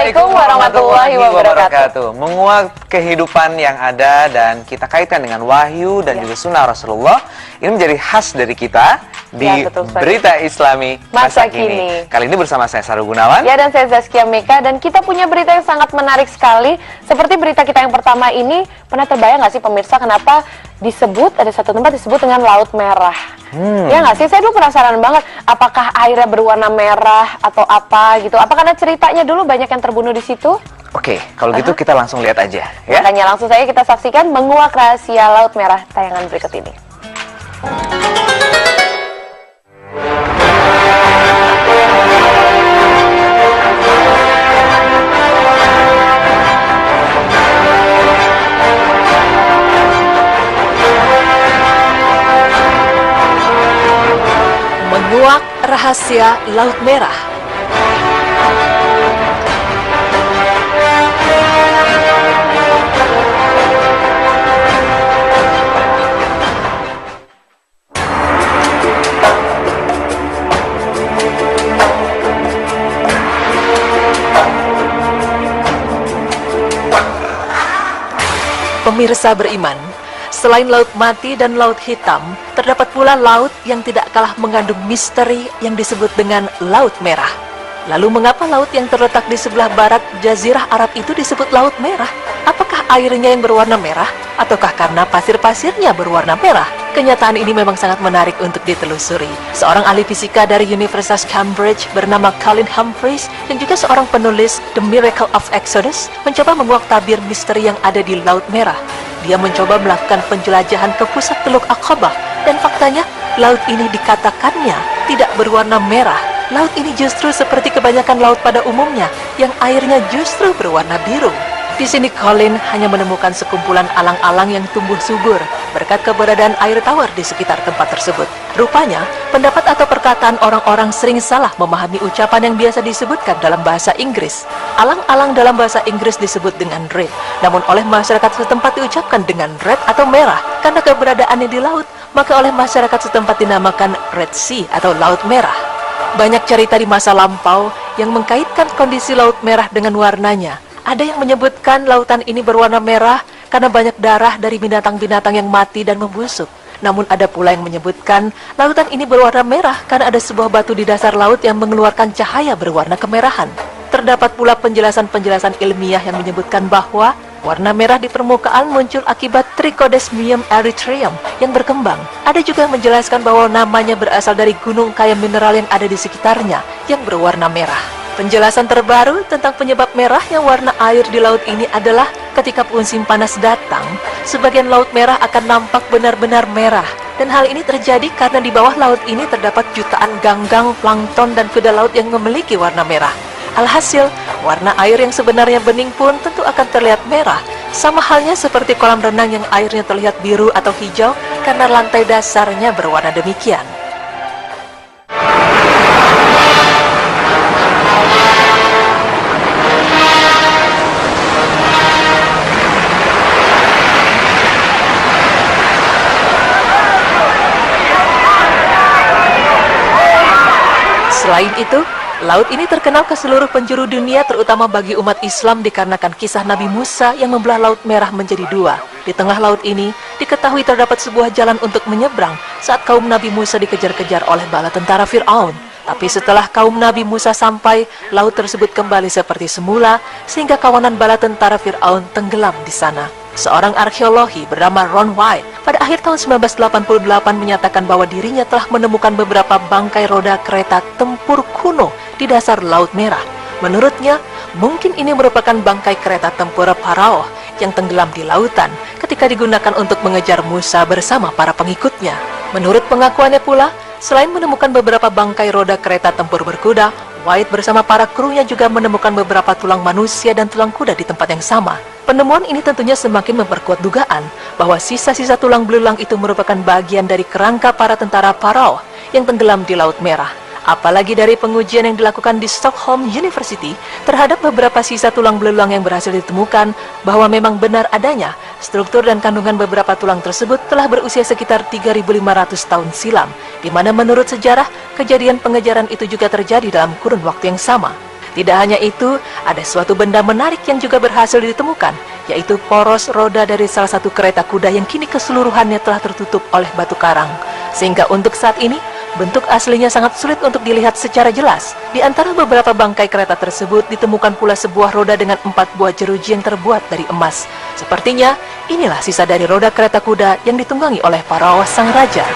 Assalamualaikum warahmatullahi wabarakatuh. Menguak kehidupan yang ada dan kita kaitkan dengan wahyu dan juga sunnah Rasulullah. Ini menjadi khas dari kita di Berita Islami Masa Kini. Kali ini bersama saya Saru Gunawan. Ya, dan saya Zaskia Meka. Dan kita punya berita yang sangat menarik sekali. Seperti berita kita yang pertama ini, pernah terbayang nggak sih pemirsa kenapa disebut, ada satu tempat disebut dengan Laut Merah? Ya nggak sih? Saya dulu penasaran banget, apakah airnya berwarna merah atau apa gitu? Apa karena ceritanya dulu banyak yang terbunuh di situ? Oke, kalau gitu kita langsung lihat aja ya. Makanya langsung saja kita saksikan Menguak Rahasia Laut Merah, tayangan berikut ini. Menguak Rahasia Laut Merah. Pemirsa beriman, selain laut mati dan laut hitam, terdapat pula laut yang tidak kalah mengandung misteri yang disebut dengan Laut Merah. Lalu mengapa laut yang terletak di sebelah barat Jazirah Arab itu disebut Laut Merah? Apakah airnya yang berwarna merah? Ataukah karena pasir-pasirnya berwarna merah? Kenyataan ini memang sangat menarik untuk ditelusuri. Seorang ahli fisika dari Universitas Cambridge bernama Colin Humphreys dan juga seorang penulis The Miracle of Exodus mencoba menguak tabir misteri yang ada di Laut Merah. Dia mencoba melakukan penjelajahan ke pusat Teluk Aqabah dan faktanya laut ini dikatakannya tidak berwarna merah. Laut ini justru seperti kebanyakan laut pada umumnya yang airnya justru berwarna biru. Di sini Colin hanya menemukan sekumpulan alang-alang yang tumbuh subur berkat keberadaan air tawar di sekitar tempat tersebut. Rupanya, pendapat atau perkataan orang-orang sering salah memahami ucapan yang biasa disebutkan dalam bahasa Inggris. Alang-alang dalam bahasa Inggris disebut dengan red, namun oleh masyarakat setempat diucapkan dengan red atau merah. Karena keberadaannya di laut, maka oleh masyarakat setempat dinamakan Red Sea atau Laut Merah. Banyak cerita di masa lampau yang mengkaitkan kondisi Laut Merah dengan warnanya. Ada yang menyebutkan lautan ini berwarna merah karena banyak darah dari binatang-binatang yang mati dan membusuk. Namun ada pula yang menyebutkan lautan ini berwarna merah karena ada sebuah batu di dasar laut yang mengeluarkan cahaya berwarna kemerahan. Terdapat pula penjelasan-penjelasan ilmiah yang menyebutkan bahwa warna merah di permukaan muncul akibat Trichodesmium erythraeum yang berkembang. Ada juga yang menjelaskan bahwa namanya berasal dari gunung kaya mineral yang ada di sekitarnya yang berwarna merah. Penjelasan terbaru tentang penyebab merahnya warna air di laut ini adalah ketika musim panas datang, sebagian laut merah akan nampak benar-benar merah. Dan hal ini terjadi karena di bawah laut ini terdapat jutaan ganggang, plankton, dan kuda laut yang memiliki warna merah. Alhasil, warna air yang sebenarnya bening pun tentu akan terlihat merah. Sama halnya seperti kolam renang yang airnya terlihat biru atau hijau karena lantai dasarnya berwarna demikian. Selain itu, laut ini terkenal ke seluruh penjuru dunia terutama bagi umat Islam dikarenakan kisah Nabi Musa yang membelah Laut Merah menjadi dua. Di tengah laut ini, diketahui terdapat sebuah jalan untuk menyeberang saat kaum Nabi Musa dikejar-kejar oleh bala tentara Fir'aun. Tapi setelah kaum Nabi Musa sampai, laut tersebut kembali seperti semula sehingga kawanan bala tentara Fir'aun tenggelam di sana. Seorang arkeologi bernama Ron White pada akhir tahun 1988 menyatakan bahwa dirinya telah menemukan beberapa bangkai roda kereta tempur kuno di dasar Laut Merah. Menurutnya, mungkin ini merupakan bangkai kereta tempur Pharao yang tenggelam di lautan ketika digunakan untuk mengejar Musa bersama para pengikutnya. Menurut pengakuannya pula, selain menemukan beberapa bangkai roda kereta tempur berkuda, White bersama para krunya juga menemukan beberapa tulang manusia dan tulang kuda di tempat yang sama. Penemuan ini tentunya semakin memperkuat dugaan bahwa sisa-sisa tulang belulang itu merupakan bagian dari kerangka para tentara Pharao yang tenggelam di Laut Merah. Apalagi dari pengujian yang dilakukan di Stockholm University terhadap beberapa sisa tulang belulang yang berhasil ditemukan bahwa memang benar adanya struktur dan kandungan beberapa tulang tersebut telah berusia sekitar 3.500 tahun silam, di mana menurut sejarah kejadian pengejaran itu juga terjadi dalam kurun waktu yang sama. Tidak hanya itu, ada suatu benda menarik yang juga berhasil ditemukan, yaitu poros roda dari salah satu kereta kuda yang kini keseluruhannya telah tertutup oleh batu karang. Sehingga untuk saat ini, bentuk aslinya sangat sulit untuk dilihat secara jelas. Di antara beberapa bangkai kereta tersebut ditemukan pula sebuah roda dengan 4 buah jeruji yang terbuat dari emas. Sepertinya, inilah sisa dari roda kereta kuda yang ditunggangi oleh para sang raja.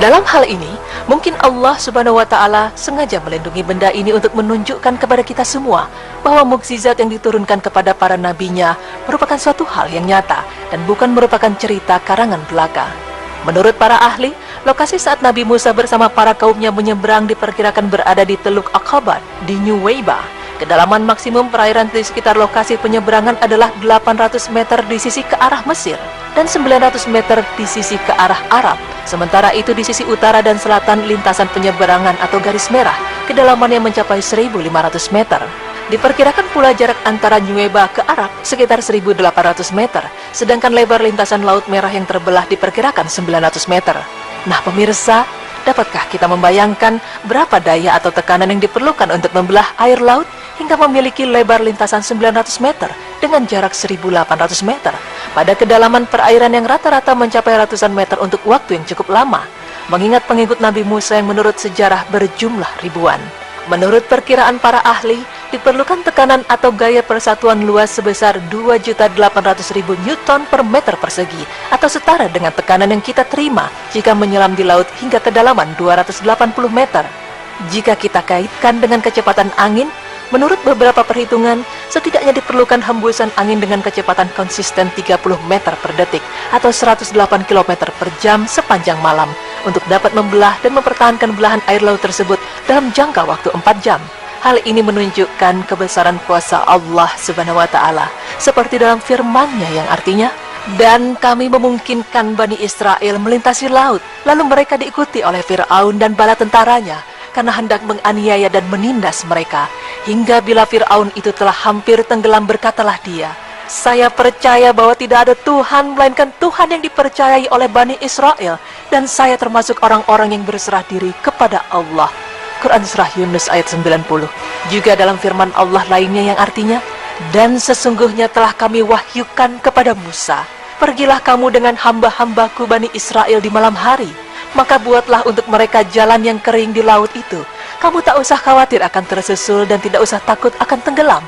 Dalam hal ini, mungkin Allah Subhanahu wa Ta'ala sengaja melindungi benda ini untuk menunjukkan kepada kita semua bahwa mukjizat yang diturunkan kepada para nabinya merupakan suatu hal yang nyata dan bukan merupakan cerita karangan belaka. Menurut para ahli, lokasi saat Nabi Musa bersama para kaumnya menyeberang diperkirakan berada di Teluk Aqaba di Nuweiba. Kedalaman maksimum perairan di sekitar lokasi penyeberangan adalah 800 meter di sisi ke arah Mesir dan 900 meter di sisi ke arah Arab. Sementara itu di sisi utara dan selatan lintasan penyeberangan atau garis merah, kedalamannya mencapai 1.500 meter. Diperkirakan pula jarak antara Nuweiba ke Arab sekitar 1.800 meter, sedangkan lebar lintasan Laut Merah yang terbelah diperkirakan 900 meter. Nah pemirsa, dapatkah kita membayangkan berapa daya atau tekanan yang diperlukan untuk membelah air laut hingga memiliki lebar lintasan 900 meter dengan jarak 1.800 meter pada kedalaman perairan yang rata-rata mencapai ratusan meter untuk waktu yang cukup lama, mengingat pengikut Nabi Musa yang menurut sejarah berjumlah ribuan. Menurut perkiraan para ahli, diperlukan tekanan atau gaya persatuan luas sebesar 2.800.000 Newton per meter persegi atau setara dengan tekanan yang kita terima jika menyelam di laut hingga kedalaman 280 meter. Jika kita kaitkan dengan kecepatan angin, menurut beberapa perhitungan, setidaknya diperlukan hembusan angin dengan kecepatan konsisten 30 meter per detik atau 108 km per jam sepanjang malam untuk dapat membelah dan mempertahankan belahan air laut tersebut dalam jangka waktu 4 jam. Hal ini menunjukkan kebesaran kuasa Allah Subhanahu wa Ta'ala, seperti dalam firman-Nya yang artinya, "Dan kami memungkinkan Bani Israel melintasi laut, lalu mereka diikuti oleh Fir'aun dan bala tentaranya, karena hendak menganiaya dan menindas mereka. Hingga bila Fir'aun itu telah hampir tenggelam, berkatalah dia, saya percaya bahwa tidak ada Tuhan melainkan Tuhan yang dipercayai oleh Bani Israel, dan saya termasuk orang-orang yang berserah diri kepada Allah." Quran Surah Yunus ayat 90. Juga dalam firman Allah lainnya yang artinya, "Dan sesungguhnya telah kami wahyukan kepada Musa, pergilah kamu dengan hamba-hambaku Bani Israel di malam hari, maka buatlah untuk mereka jalan yang kering di laut itu. Kamu tak usah khawatir akan tersusul dan tidak usah takut akan tenggelam."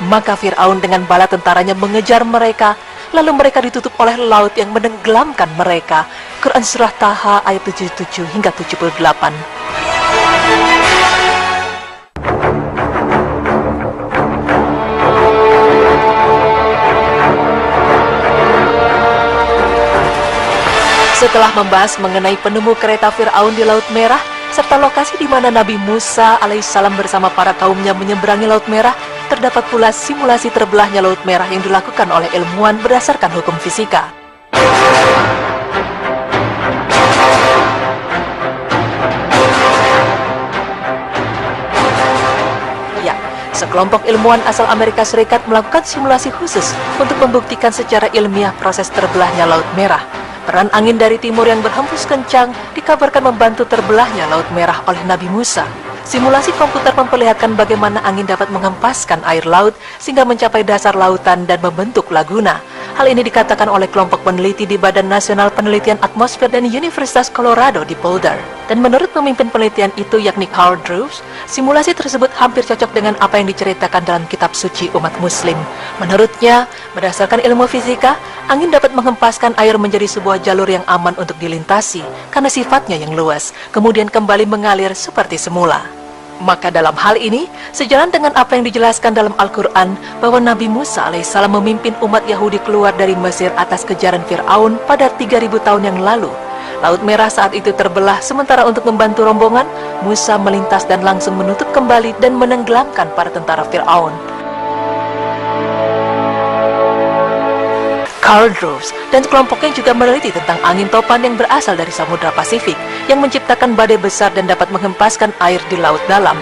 Maka Fir'aun dengan bala tentaranya mengejar mereka, lalu mereka ditutup oleh laut yang menenggelamkan mereka. Quran Surah Taha ayat 77 hingga 78. Setelah membahas mengenai penemu kereta Fir'aun di Laut Merah, serta lokasi di mana Nabi Musa alaihissalam bersama para kaumnya menyeberangi Laut Merah, terdapat pula simulasi terbelahnya Laut Merah yang dilakukan oleh ilmuwan berdasarkan hukum fisika. Ya, sekelompok ilmuwan asal Amerika Serikat melakukan simulasi khusus untuk membuktikan secara ilmiah proses terbelahnya Laut Merah. Peran angin dari timur yang berhembus kencang dikabarkan membantu terbelahnya Laut Merah oleh Nabi Musa. Simulasi komputer memperlihatkan bagaimana angin dapat menghempaskan air laut sehingga mencapai dasar lautan dan membentuk laguna. Hal ini dikatakan oleh kelompok peneliti di Badan Nasional Penelitian Atmosfer dan Universitas Colorado di Boulder. Dan menurut pemimpin penelitian itu yakni Carl Drews, simulasi tersebut hampir cocok dengan apa yang diceritakan dalam kitab suci umat muslim. Menurutnya, berdasarkan ilmu fisika, angin dapat menghempaskan air menjadi sebuah jalur yang aman untuk dilintasi karena sifatnya yang luas, kemudian kembali mengalir seperti semula. Maka dalam hal ini, sejalan dengan apa yang dijelaskan dalam Al-Quran bahwa Nabi Musa alaihissalam memimpin umat Yahudi keluar dari Mesir atas kejaran Fir'aun pada 3000 tahun yang lalu. Laut Merah saat itu terbelah, sementara untuk membantu rombongan, Musa melintas dan langsung menutup kembali dan menenggelamkan para tentara Fir'aun. Carl Drews dan kelompoknya juga meneliti tentang angin topan yang berasal dari Samudra Pasifik yang menciptakan badai besar dan dapat menghempaskan air di laut dalam.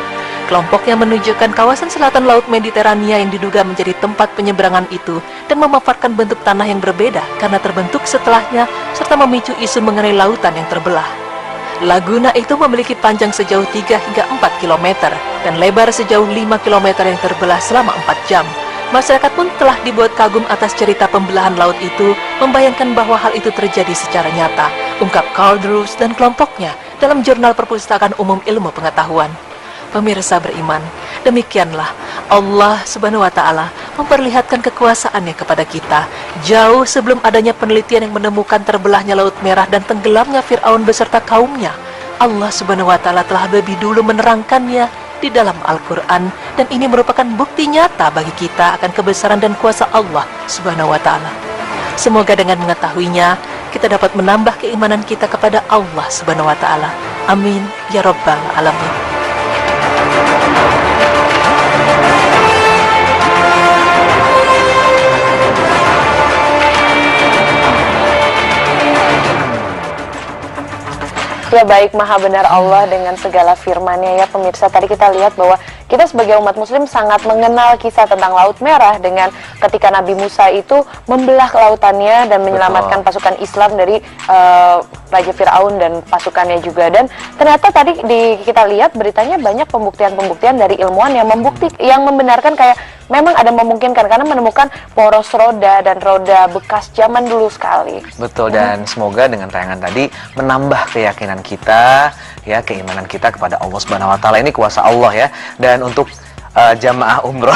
Kelompoknya menunjukkan kawasan selatan Laut Mediterania yang diduga menjadi tempat penyeberangan itu dan memaparkan bentuk tanah yang berbeda karena terbentuk setelahnya serta memicu isu mengenai lautan yang terbelah. Laguna itu memiliki panjang sejauh 3 hingga 4 km dan lebar sejauh 5 km yang terbelah selama 4 jam. Masyarakat pun telah dibuat kagum atas cerita pembelahan laut itu, membayangkan bahwa hal itu terjadi secara nyata, ungkap Karl Drews dan kelompoknya dalam Jurnal Perpustakaan Umum Ilmu Pengetahuan. Pemirsa beriman, demikianlah Allah Subhanahu wa Ta'ala memperlihatkan kekuasaannya kepada kita jauh sebelum adanya penelitian yang menemukan terbelahnya Laut Merah dan tenggelamnya Fir'aun beserta kaumnya. Allah Subhanahu wa Ta'ala telah lebih dulu menerangkannya di dalam Al-Quran, dan ini merupakan bukti nyata bagi kita akan kebesaran dan kuasa Allah Subhanahu wa Ta'ala. Semoga dengan mengetahuinya kita dapat menambah keimanan kita kepada Allah Subhanahu wa Ta'ala. Amin ya Rabbal Alamin. Ya baik, maha benar Allah dengan segala firman-Nya ya pemirsa. Tadi kita lihat bahwa kita sebagai umat muslim sangat mengenal kisah tentang Laut Merah dengan ketika Nabi Musa itu membelah lautannya dan menyelamatkan pasukan Islam dari Raja Fir'aun dan pasukannya juga. Dan ternyata tadi kita lihat beritanya banyak pembuktian-pembuktian dari ilmuwan yang membenarkan kayak memang ada memungkinkan karena menemukan poros roda dan roda bekas zaman dulu sekali. Betul, dan semoga dengan tayangan tadi menambah keyakinan kita, ya, keimanan kita kepada Allah Subhanahu wa Ta'ala. Ini kuasa Allah ya. Dan untuk jamaah umroh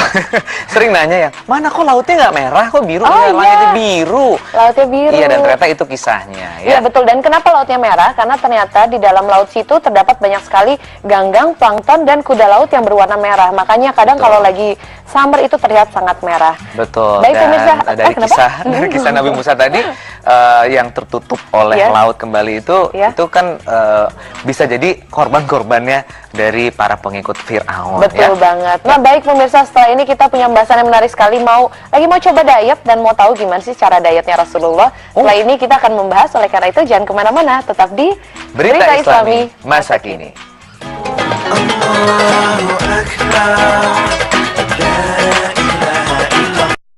sering nanya ya, mana kok lautnya nggak merah, kok biru? Langitnya biru. Lautnya biru. Iya, dan ternyata itu kisahnya. Iya betul. Dan kenapa lautnya merah? Karena ternyata di dalam laut situ terdapat banyak sekali ganggang, plankton, dan kuda laut yang berwarna merah. Makanya kadang kalau lagi summer itu terlihat sangat merah. Betul. Baik, dan pemirsa, dari kisah Nabi Musa tadi yang tertutup oleh laut kembali itu kan bisa jadi korban-korbannya dari para pengikut Fir'aun. Betul banget. Nah baik pemirsa, setelah ini kita punya pembahasan yang menarik sekali. Mau coba diet dan mau tahu gimana sih cara dietnya Rasulullah. Setelah ini kita akan membahas, oleh karena itu jangan kemana-mana, tetap di Berita Islami Masa Kini. Allahu Akbar.